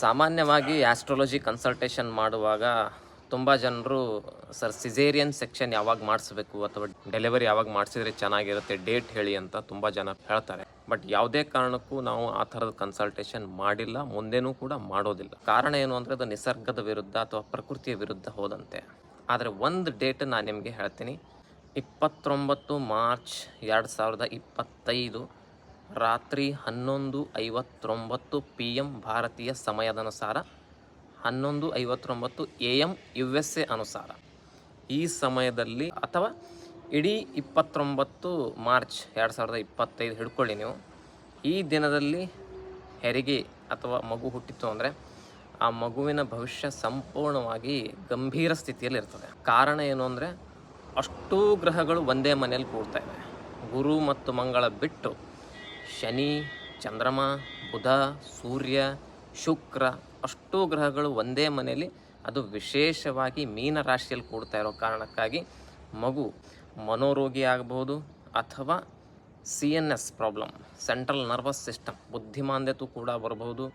ಸಾಮಾನ್ಯವಾಗಿ astrology consultation ಮಾಡುವಾಗ ತುಂಬ ಜನರು ಸರ್ ಸಿಸೇರಿಯನ್ ಸೆಕ್ಷನ್ ಯಾವಾಗ ಮಾಡಿಸ್ಬೇಕು ಅಥವಾ ಡೆಲಿವರಿ ಯಾವಾಗ ಮಾಡಿಸಿದ್ರೆ ಚೆನ್ನಾಗಿರುತ್ತೆ ಡೇಟ್ ಹೇಳಿ ಅಂತ ತುಂಬ ಜನ ಹೇಳ್ತಾರೆ. ಬಟ್ ಯಾವುದೇ ಕಾರಣಕ್ಕೂ ನಾವು ಆ ಥರದ ಕನ್ಸಲ್ಟೇಷನ್ ಮಾಡಿಲ್ಲ, ಮುಂದೆನೂ ಕೂಡ ಮಾಡೋದಿಲ್ಲ. ಕಾರಣ ಏನು ಅಂದರೆ ಅದು ನಿಸರ್ಗದ ವಿರುದ್ಧ ಅಥವಾ ಪ್ರಕೃತಿಯ ವಿರುದ್ಧ ಹೋದಂತೆ. ಆದರೆ ಒಂದು ಡೇಟ್ ನಾನು ನಿಮಗೆ ಹೇಳ್ತೀನಿ, 29 ಮಾರ್ಚ್ 2025 ರಾತ್ರಿ 11:59 PM ಭಾರತೀಯ ಸಮಯದನುಸಾರ, 11:59 AM USA ಅನುಸಾರ ಈ ಸಮಯದಲ್ಲಿ ಅಥವಾ ಇಡೀ 29 ಮಾರ್ಚ್ 2025 ಹಿಡ್ಕೊಳ್ಳಿ ನೀವು. ಈ ದಿನದಲ್ಲಿ ಹೆರಿಗೆ ಅಥವಾ ಮಗು ಹುಟ್ಟಿತು ಅಂದರೆ ಆ ಮಗುವಿನ ಭವಿಷ್ಯ ಸಂಪೂರ್ಣವಾಗಿ ಗಂಭೀರ ಸ್ಥಿತಿಯಲ್ಲಿ ಇರ್ತದೆ. ಕಾರಣ ಏನು ಅಂದರೆ ಅಷ್ಟೂ ಗ್ರಹಗಳು ಒಂದೇ ಮನೆಯಲ್ಲಿ ಕೂಡ್ತಾ ಇವೆ. ಗುರು ಮತ್ತು ಮಂಗಳ ಬಿಟ್ಟು ಶನಿ, ಚಂದ್ರಮ, ಬುಧ, ಸೂರ್ಯ, ಶುಕ್ರ ಅಷ್ಟೂ ಗ್ರಹಗಳು ಒಂದೇ ಮನೆಯಲ್ಲಿ, ಅದು ವಿಶೇಷವಾಗಿ ಮೀನ ರಾಶಿಯಲ್ಲಿ ಕೂಡ್ತಾ ಇರೋ ಕಾರಣಕ್ಕಾಗಿ ಮಗು ಮನೋರೋಗಿ ಆಗಬಹುದು ಅಥವಾ CNS problem, central nervous system ಬುದ್ಧಿಮಾಂದ್ಯತೆ ಕೂಡ ಬರಬಹುದು,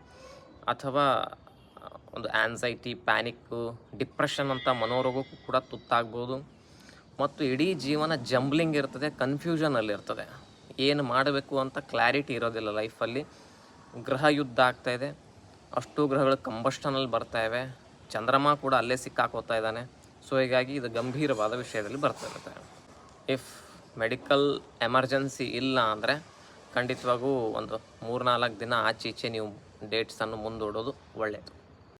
ಅಥವಾ ಒಂದು ಆ್ಯನ್ಸೈಟಿ, ಪ್ಯಾನಿಕ್ಕು, ಡಿಪ್ರೆಷನ್ ಅಂತ ಮನೋರೋಗಕ್ಕೂ ಕೂಡ ತುತ್ತಾಗ್ಬೋದು. ಮತ್ತು ಇಡೀ ಜೀವನ ಜಂಬ್ಲಿಂಗ್ ಇರ್ತದೆ, ಕನ್ಫ್ಯೂಷನಲ್ಲಿರ್ತದೆ, ಏನು ಮಾಡಬೇಕು ಅಂತ ಕ್ಲಾರಿಟಿ ಇರೋದಿಲ್ಲ ಲೈಫಲ್ಲಿ. ಗ್ರಹ ಯುದ್ಧ ಆಗ್ತಾಯಿದೆ, ಅಷ್ಟು ಗ್ರಹಗಳು ಕಂಬಸ್ಟನಲ್ಲಿ ಬರ್ತಾಯಿವೆ, ಚಂದ್ರಮ ಕೂಡ ಅಲ್ಲೇ ಸಿಕ್ಕಾಕೋತಾ ಇದ್ದಾನೆ. ಸೊ ಹೀಗಾಗಿ ಇದು ಗಂಭೀರವಾದ ವಿಷಯದಲ್ಲಿ ಬರ್ತಿರುತ್ತೆ. ಇಫ್ ಮೆಡಿಕಲ್ ಎಮರ್ಜೆನ್ಸಿ ಇಲ್ಲ ಅಂದರೆ ಖಂಡಿತವಾಗೂ ಒಂದು 3-4 ದಿನ ಆಚೆ ಈಚೆ ನೀವು ಡೇಟ್ಸನ್ನು ಮುಂದೂಡೋದು ಒಳ್ಳೆಯದು.